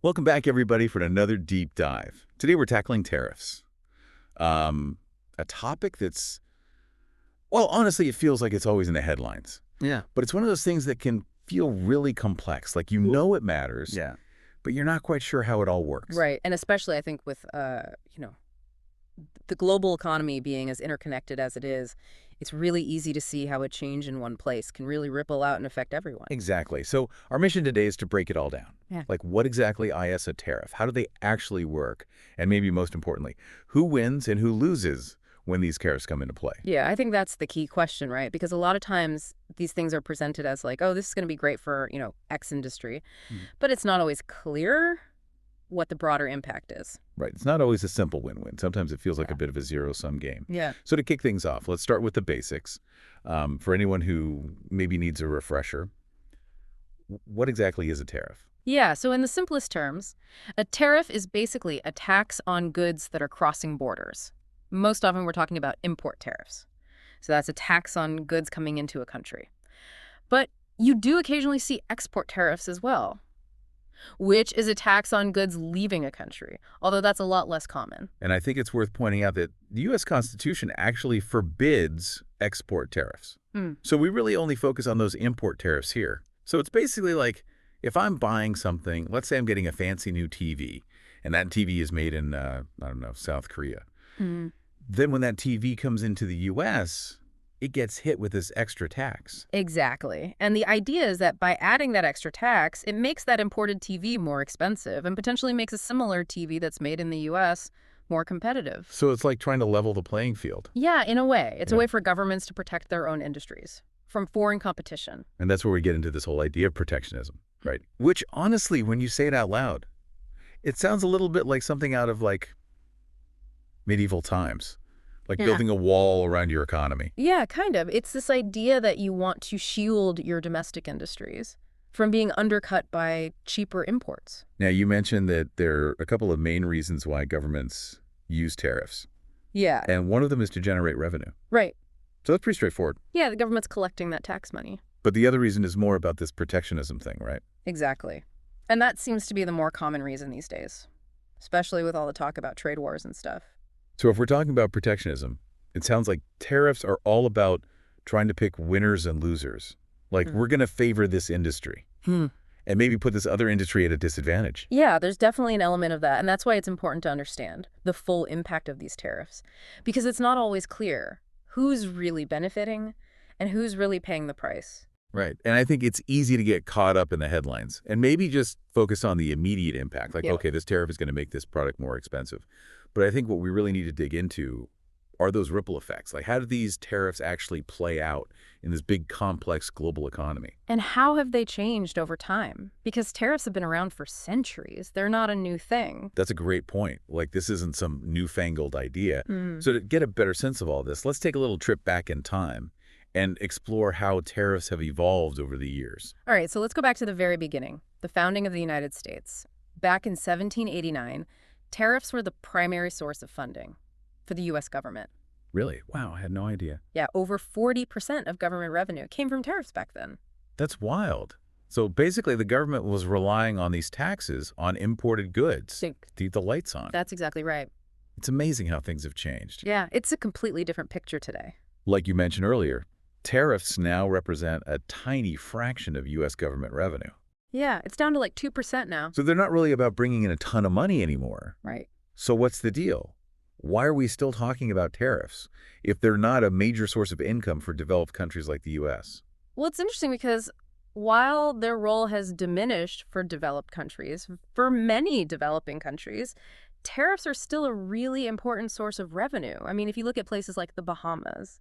Welcome back, everybody, for another deep dive. Today we're tackling tariffs. A topic that's, well, honestly, it feels like it's always in the headlines. Yeah. But it's one of those things that can feel really complex. Like you know it matters, Yeah. but you're not quite sure how it all works. Right. And especially, I think, with, the global economy being as interconnected as it is, it's really easy to see how a change in one place can really ripple out and affect everyone. Exactly. So our mission today is to break it all down. Yeah. Like what exactly is a tariff? How do they actually work? And maybe most importantly, who wins and who loses when these tariffs come into play? Yeah, I think that's the key question, right? Because a lot of times these things are presented as like, oh, this is going to be great for, X industry. But it's not always clear what the broader impact is. Right. It's not always a simple win-win. Sometimes it feels like a bit of a zero-sum game. Yeah. So to kick things off, let's start with the basics. For anyone who maybe needs a refresher, what exactly is a tariff? Yeah, so in the simplest terms, a tariff is basically a tax on goods that are crossing borders. Most often we're talking about import tariffs. So that's a tax on goods coming into a country. But you do occasionally see export tariffs as well, which is a tax on goods leaving a country, although that's a lot less common. And I think it's worth pointing out that the U.S. Constitution actually forbids export tariffs. So we really only focus on those import tariffs here. So it's basically like if I'm buying something, let's say I'm getting a fancy new TV, and that TV is made in, South Korea. Then when that TV comes into the U.S., it gets hit with this extra tax. Exactly. And the idea is that by adding that extra tax, it makes that imported TV more expensive and potentially makes a similar TV that's made in the U.S. more competitive. So it's like trying to level the playing field. Yeah, in a way. It's a Yeah. way for governments to protect their own industries from foreign competition. And that's where we get into this whole idea of protectionism, right? Which, honestly, when you say it out loud, it sounds a little bit like something out of, like, medieval times. Like building a wall around your economy. Yeah, kind of. It's this idea that you want to shield your domestic industries from being undercut by cheaper imports. Now, you mentioned that there are a couple of main reasons why governments use tariffs. Yeah. And one of them is to generate revenue. Right. So that's pretty straightforward. Yeah, the government's collecting that tax money. But the other reason is more about this protectionism thing, right? Exactly. And that seems to be the more common reason these days, especially with all the talk about trade wars and stuff. So if we're talking about protectionism, it sounds like tariffs are all about trying to pick winners and losers. Like, we're going to favor this industry and maybe put this other industry at a disadvantage. Yeah, there's definitely an element of that, and that's why it's important to understand the full impact of these tariffs, because it's not always clear who's really benefiting and who's really paying the price. Right. And I think it's easy to get caught up in the headlines and maybe just focus on the immediate impact. Like, okay, this tariff is going to make this product more expensive. But I think what we really need to dig into are those ripple effects. Like, how do these tariffs actually play out in this big, complex global economy? And how have they changed over time? Because tariffs have been around for centuries. They're not a new thing. That's a great point. Like, this isn't some newfangled idea. So to get a better sense of all this, let's take a little trip back in time and explore how tariffs have evolved over the years. All right, so let's go back to the very beginning, the founding of the United States. Back in 1789, tariffs were the primary source of funding for the U.S. government. Really? Wow, I had no idea. Yeah, over 40% of government revenue came from tariffs back then. That's wild. So basically, the government was relying on these taxes on imported goods to keep the lights on. That's exactly right. It's amazing how things have changed. Yeah, it's a completely different picture today. Like you mentioned earlier, tariffs now represent a tiny fraction of U.S. government revenue. Yeah, it's down to like 2% now. So they're not really about bringing in a ton of money anymore. Right. So what's the deal? Why are we still talking about tariffs if they're not a major source of income for developed countries like the U.S.? Well, it's interesting because while their role has diminished for developed countries, for many developing countries, tariffs are still a really important source of revenue. I mean, if you look at places like the Bahamas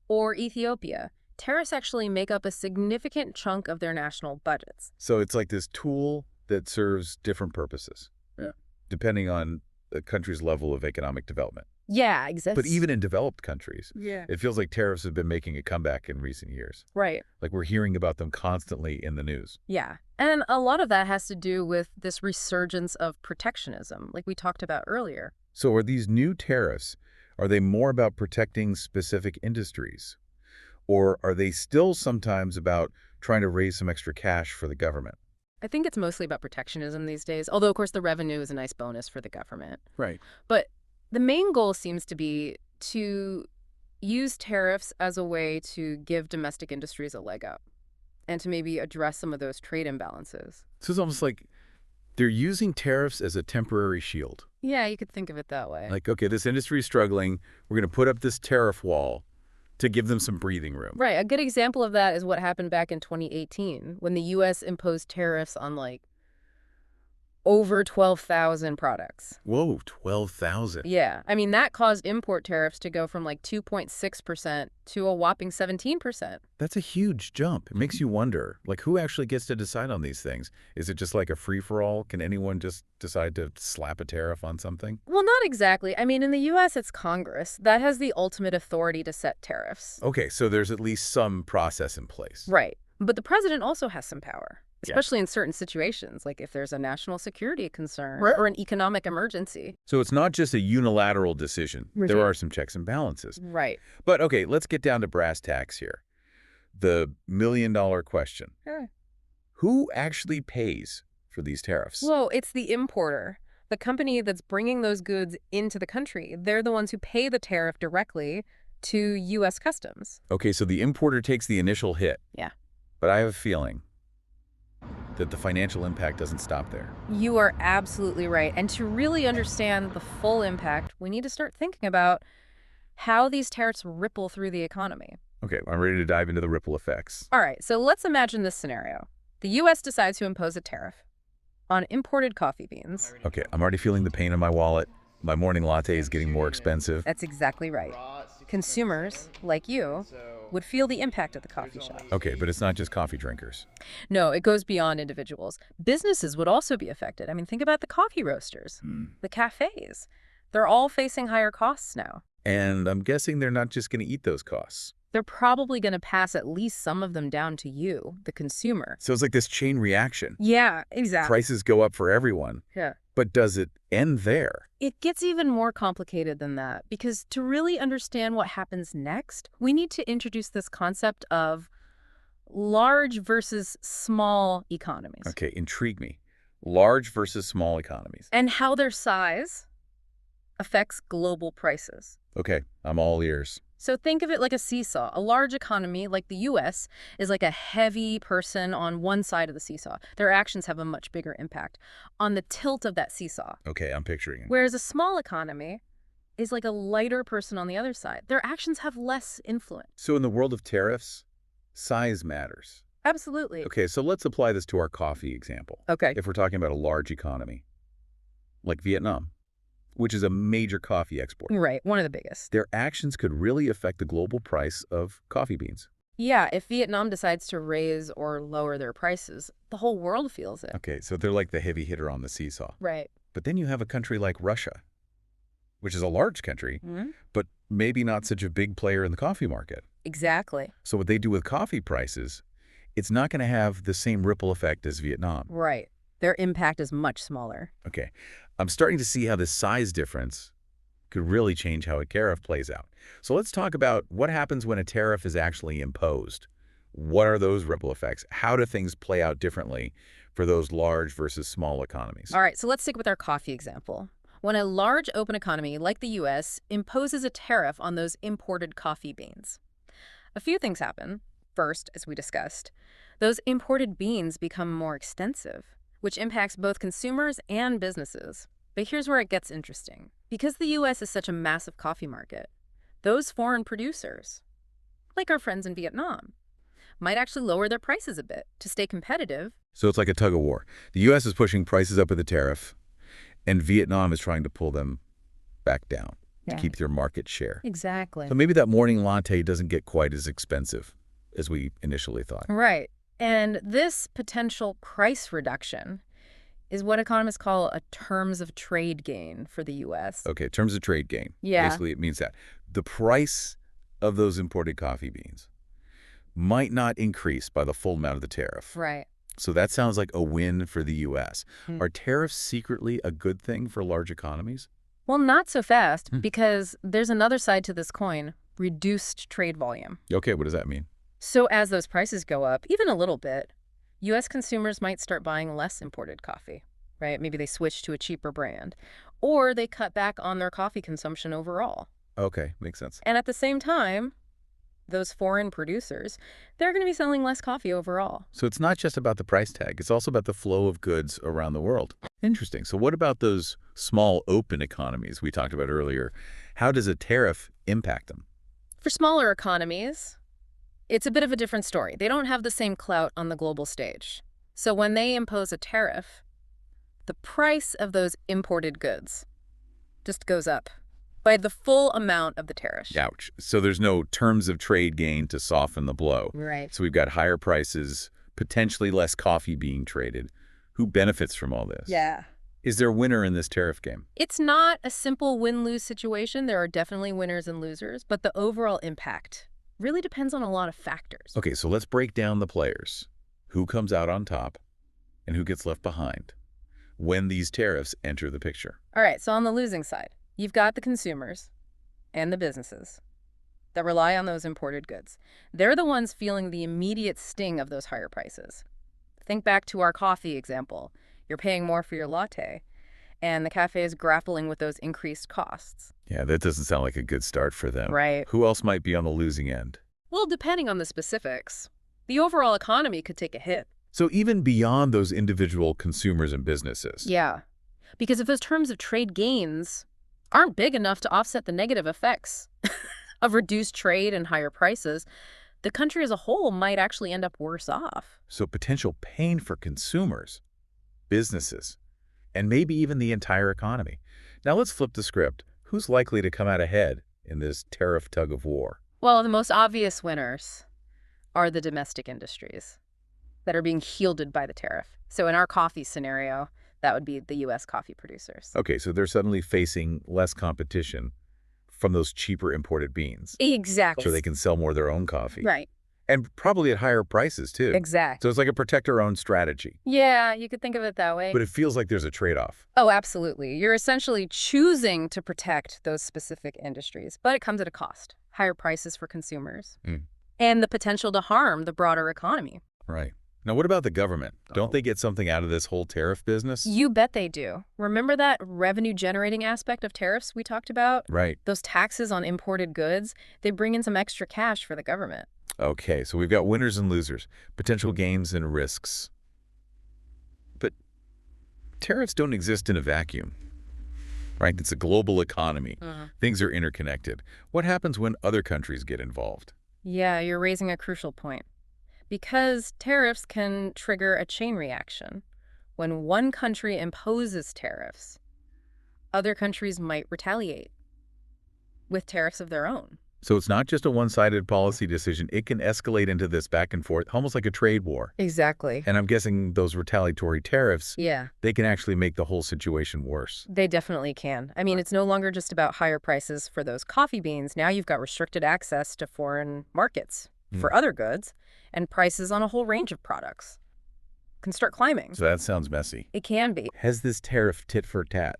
or Ethiopia, tariffs actually make up a significant chunk of their national budgets. So it's like this tool that serves different purposes, depending on the country's level of economic development. Yeah, exactly. But even in developed countries, Yeah. it feels like tariffs have been making a comeback in recent years. Right. Like we're hearing about them constantly in the news. Yeah. And a lot of that has to do with this resurgence of protectionism, like we talked about earlier. So are these new tariffs, are they more about protecting specific industries? Or are they still sometimes about trying to raise some extra cash for the government? I think it's mostly about protectionism these days, although, of course, the revenue is a nice bonus for the government. Right. But the main goal seems to be to use tariffs as a way to give domestic industries a leg up and to maybe address some of those trade imbalances. So it's almost like they're using tariffs as a temporary shield. Yeah, you could think of it that way. Like, okay, this industry is struggling. We're going to put up this tariff wall to give them some breathing room. Right. A good example of that is what happened back in 2018 when the U.S. imposed tariffs on, like, over 12,000 products. Whoa, 12,000. Yeah. I mean, that caused import tariffs to go from like 2.6% to a whopping 17%. That's a huge jump. It makes you wonder, like, who actually gets to decide on these things? Is it just like a free-for-all? Can anyone just decide to slap a tariff on something? Well, not exactly. I mean, in the U.S., it's Congress that has the ultimate authority to set tariffs. Okay, so there's at least some process in place. Right. But the president also has some power, Yeah. especially in certain situations, like if there's a national security concern Right. or an economic emergency. So it's not just a unilateral decision. There Right. are some checks and balances. Right. But okay, let's get down to brass tacks here. The million-dollar question. Yeah. Who actually pays for these tariffs? Well, it's the importer, the company that's bringing those goods into the country. They're the ones who pay the tariff directly to U.S. Customs. Okay, so the importer takes the initial hit. Yeah. But I have a feeling that the financial impact doesn't stop there. You are absolutely right. And to really understand the full impact, we need to start thinking about how these tariffs ripple through the economy. Okay, I'm ready to dive into the ripple effects. All right, so let's imagine this scenario. The U.S. decides to impose a tariff on imported coffee beans. Okay, I'm already feeling the pain in my wallet. My morning latte is getting more expensive. That's exactly right. Consumers, like you, would feel the impact at the coffee shop. Okay, but it's not just coffee drinkers. No, it goes beyond individuals. Businesses would also be affected. I mean, think about the coffee roasters, the cafes. They're all facing higher costs now. And I'm guessing they're not just going to eat those costs. They're probably going to pass at least some of them down to you, the consumer. So it's like this chain reaction. Yeah, exactly. Prices go up for everyone. Yeah. But does it end there? It gets even more complicated than that, because to really understand what happens next, we need to introduce this concept of large versus small economies. Okay, intrigue me. Large versus small economies. And how their size affects global prices. Okay, I'm all ears. So think of it like a seesaw. A large economy, like the U.S., is like a heavy person on one side of the seesaw. Their actions have a much bigger impact on the tilt of that seesaw. Okay, I'm picturing it. Whereas a small economy is like a lighter person on the other side. Their actions have less influence. So in the world of tariffs, size matters. Absolutely. Okay, so let's apply this to our coffee example. Okay. If we're talking about a large economy, like Vietnam, which is a major coffee exporter. Right, one of the biggest. Their actions could really affect the global price of coffee beans. Yeah, if Vietnam decides to raise or lower their prices, the whole world feels it. Okay, so they're like the heavy hitter on the seesaw. Right. But then you have a country like Russia, which is a large country, but maybe not such a big player in the coffee market. Exactly. So what they do with coffee prices, it's not going to have the same ripple effect as Vietnam. Right. Their impact is much smaller. Okay, I'm starting to see how this size difference could really change how a tariff plays out. So let's talk about what happens when a tariff is actually imposed. What are those ripple effects? How do things play out differently for those large versus small economies? All right, so let's stick with our coffee example. When a large open economy like the U.S. imposes a tariff on those imported coffee beans, a few things happen. First, as we discussed, those imported beans become more extensive, which impacts both consumers and businesses. But here's where it gets interesting. Because the U.S. is such a massive coffee market, those foreign producers, like our friends in Vietnam, might actually lower their prices a bit to stay competitive. So it's like a tug of war. The U.S. is pushing prices up with the tariff, and Vietnam is trying to pull them back down to keep their market share. Exactly. So maybe that morning latte doesn't get quite as expensive as we initially thought. Right. And this potential price reduction is what economists call a terms of trade gain for the U.S. Okay, terms of trade gain. Yeah. Basically, it means that the price of those imported coffee beans might not increase by the full amount of the tariff. Right. So that sounds like a win for the U.S. Are tariffs secretly a good thing for large economies? Well, not so fast, because there's another side to this coin, reduced trade volume. Okay, what does that mean? So as those prices go up, even a little bit, U.S. consumers might start buying less imported coffee, right? Maybe they switch to a cheaper brand, or they cut back on their coffee consumption overall. Okay, makes sense. And at the same time, those foreign producers, they're going to be selling less coffee overall. So it's not just about the price tag. It's also about the flow of goods around the world. Interesting. So what about those small open economies we talked about earlier? How does a tariff impact them? For smaller economies, it's a bit of a different story. They don't have the same clout on the global stage. So when they impose a tariff, the price of those imported goods just goes up by the full amount of the tariff. Ouch. So there's no terms of trade gain to soften the blow. Right. So we've got higher prices, potentially less coffee being traded. Who benefits from all this? Yeah. Is there a winner in this tariff game? It's not a simple win-lose situation. There are definitely winners and losers, but the overall impact really depends on a lot of factors. Okay, so let's break down the players. Who comes out on top and who gets left behind when these tariffs enter the picture? All right, so on the losing side, you've got the consumers and the businesses that rely on those imported goods. They're the ones feeling the immediate sting of those higher prices. Think back to our coffee example. You're paying more for your latte, and the cafe is grappling with those increased costs. Yeah, that doesn't sound like a good start for them. Right. Who else might be on the losing end? Well, depending on the specifics, the overall economy could take a hit. So even beyond those individual consumers and businesses. Yeah, because if those terms of trade gains aren't big enough to offset the negative effects of reduced trade and higher prices, the country as a whole might actually end up worse off. So potential pain for consumers, businesses, and maybe even the entire economy. Now let's flip the script. Who's likely to come out ahead in this tariff tug of war? Well, the most obvious winners are the domestic industries that are being shielded by the tariff. So in our coffee scenario, that would be the U.S. coffee producers. Okay, so they're suddenly facing less competition from those cheaper imported beans. Exactly. So they can sell more of their own coffee. Right. And probably at higher prices, too. Exactly. So it's like a protect-our-own strategy. Yeah, you could think of it that way. But it feels like there's a trade-off. Oh, absolutely. You're essentially choosing to protect those specific industries, but it comes at a cost. Higher prices for consumers and the potential to harm the broader economy. Right. Now, what about the government? Don't they get something out of this whole tariff business? You bet they do. Remember that revenue-generating aspect of tariffs we talked about? Right. Those taxes on imported goods, they bring in some extra cash for the government. Okay, so we've got winners and losers, potential gains and risks. But tariffs don't exist in a vacuum, right? It's a global economy. Things are interconnected. What happens when other countries get involved? Yeah, you're raising a crucial point. Because tariffs can trigger a chain reaction. When one country imposes tariffs, other countries might retaliate with tariffs of their own. So it's not just a one-sided policy decision. It can escalate into this back and forth, almost like a trade war. Exactly. And I'm guessing those retaliatory tariffs, Yeah, they can actually make the whole situation worse. they definitely can. I mean, it's no longer just about higher prices for those coffee beans. Now you've got restricted access to foreign markets for other goods, and prices on a whole range of products can start climbing. So that sounds messy. It can be. Has this tariff tit for tat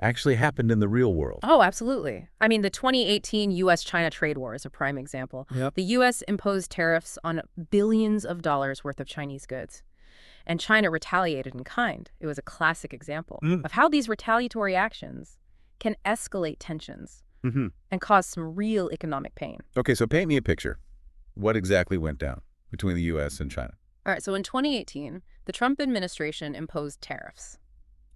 actually happened in the real world? Oh, absolutely. I mean, the 2018 U.S.-China trade war is a prime example. Yep. The U.S. imposed tariffs on billions of dollars worth of Chinese goods, and China retaliated in kind. It was a classic example of how these retaliatory actions can escalate tensions and cause some real economic pain. Okay, so paint me a picture. What exactly went down between the U.S. and China? All right, so in 2018, the Trump administration imposed tariffs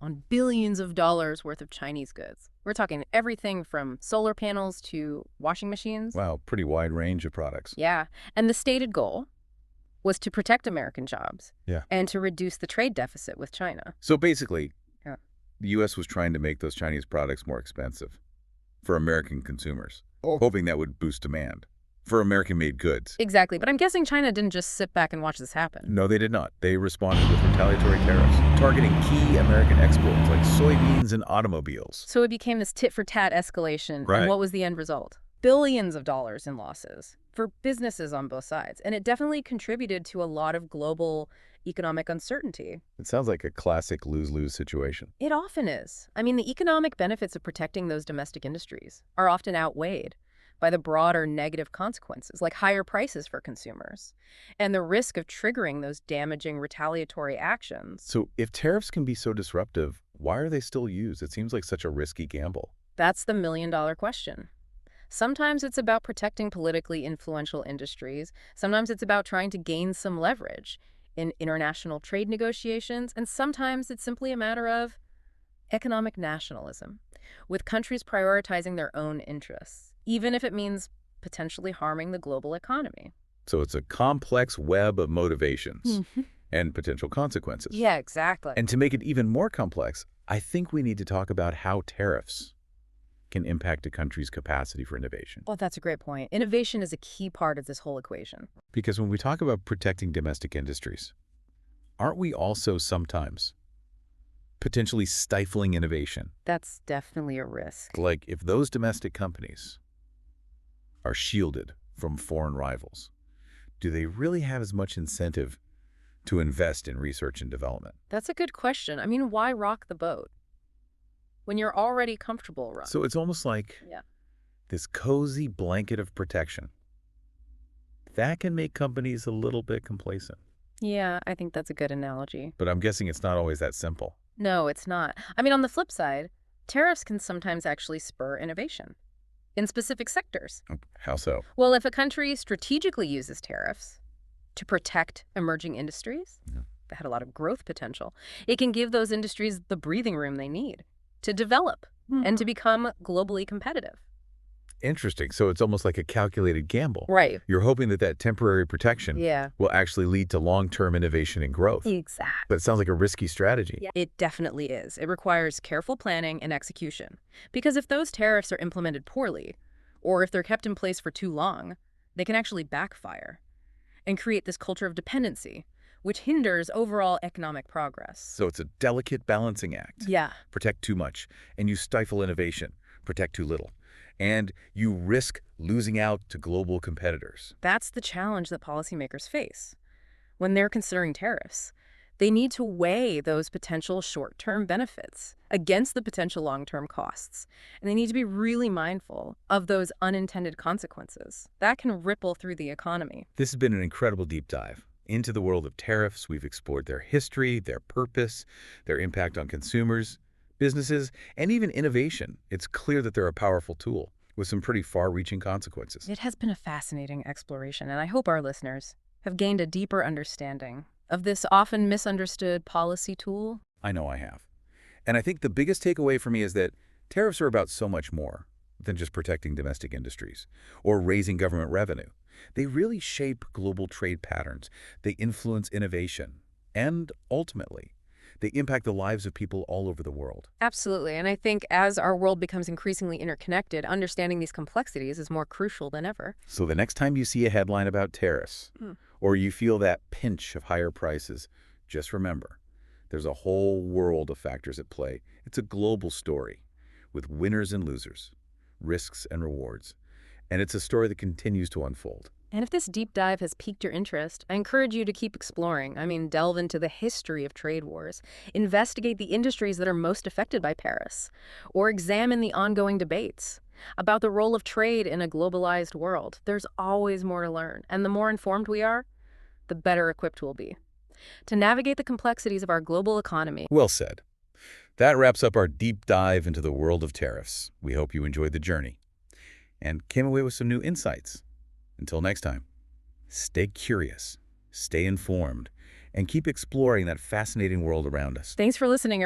on billions of dollars worth of Chinese goods. We're talking everything from solar panels to washing machines. Wow, pretty wide range of products. Yeah, and the stated goal was to protect American jobs and to reduce the trade deficit with China. So basically, the U.S. was trying to make those Chinese products more expensive for American consumers, hoping that would boost demand for American-made goods. Exactly, but I'm guessing China didn't just sit back and watch this happen. No, they did not. They responded with retaliatory tariffs, targeting key American exports like soybeans and automobiles. So it became this tit-for-tat escalation, Right. and what was the end result? Billions of dollars in losses for businesses on both sides, and it definitely contributed to a lot of global economic uncertainty. It sounds like a classic lose-lose situation. It often is. I mean, the economic benefits of protecting those domestic industries are often outweighed by the broader negative consequences, like higher prices for consumers, and the risk of triggering those damaging retaliatory actions. So if tariffs can be so disruptive, why are they still used? It seems like such a risky gamble. That's the million-dollar question. Sometimes it's about protecting politically influential industries. Sometimes it's about trying to gain some leverage in international trade negotiations. And sometimes it's simply a matter of economic nationalism, with countries prioritizing their own interests, even if it means potentially harming the global economy. So it's a complex web of motivations Mhm. and potential consequences. Yeah, exactly. And to make it even more complex, I think we need to talk about how tariffs can impact a country's capacity for innovation. Well, that's a great point. Innovation is a key part of this whole equation. Because when we talk about protecting domestic industries, aren't we also sometimes potentially stifling innovation? That's definitely a risk. Like if those domestic companies are shielded from foreign rivals, do they really have as much incentive to invest in research and development? That's a good question. I mean, why rock the boat when you're already comfortable around? So it's almost like Yeah. this cozy blanket of protection that can make companies a little bit complacent. Yeah, I think that's a good analogy. But I'm guessing it's not always that simple. No, it's not. I mean, on the flip side, tariffs can sometimes actually spur innovation in specific sectors. How so? Well, if a country strategically uses tariffs to protect emerging industries Yeah. that had a lot of growth potential, it can give those industries the breathing room they need to develop and to become globally competitive. Interesting. So it's almost like a calculated gamble. Right. You're hoping that temporary protection Yeah. will actually lead to long-term innovation and growth. Exactly. But it sounds like a risky strategy. Yeah. It definitely is. It requires careful planning and execution. Because if those tariffs are implemented poorly, or if they're kept in place for too long, they can actually backfire and create this culture of dependency, which hinders overall economic progress. So it's a delicate balancing act. Yeah. Protect too much, and you stifle innovation. Protect too little, and you risk losing out to global competitors. That's the challenge that policymakers face. When they're considering tariffs, they need to weigh those potential short-term benefits against the potential long-term costs. And they need to be really mindful of those unintended consequences that can ripple through the economy. This has been an incredible deep dive into the world of tariffs. We've explored their history, their purpose, their impact on consumers, businesses, and even innovation. It's clear that they're a powerful tool with some pretty far-reaching consequences. It has been a fascinating exploration, and I hope our listeners have gained a deeper understanding of this often misunderstood policy tool. I know I have. And I think the biggest takeaway for me is that tariffs are about so much more than just protecting domestic industries or raising government revenue. They really shape global trade patterns. They influence innovation. And ultimately, they impact the lives of people all over the world. Absolutely. And I think as our world becomes increasingly interconnected, understanding these complexities is more crucial than ever. So the next time you see a headline about tariffs, or you feel that pinch of higher prices, just remember, there's a whole world of factors at play. It's a global story with winners and losers, risks and rewards. And it's a story that continues to unfold. And if this deep dive has piqued your interest, I encourage you to keep exploring. Delve into the history of trade wars, investigate the industries that are most affected by tariffs, or examine the ongoing debates about the role of trade in a globalized world. There's always more to learn, and the more informed we are, the better equipped we'll be to navigate the complexities of our global economy. Well said. That wraps up our deep dive into the world of tariffs. We hope you enjoyed the journey and came away with some new insights. Until next time, stay curious, stay informed, and keep exploring that fascinating world around us. Thanks for listening.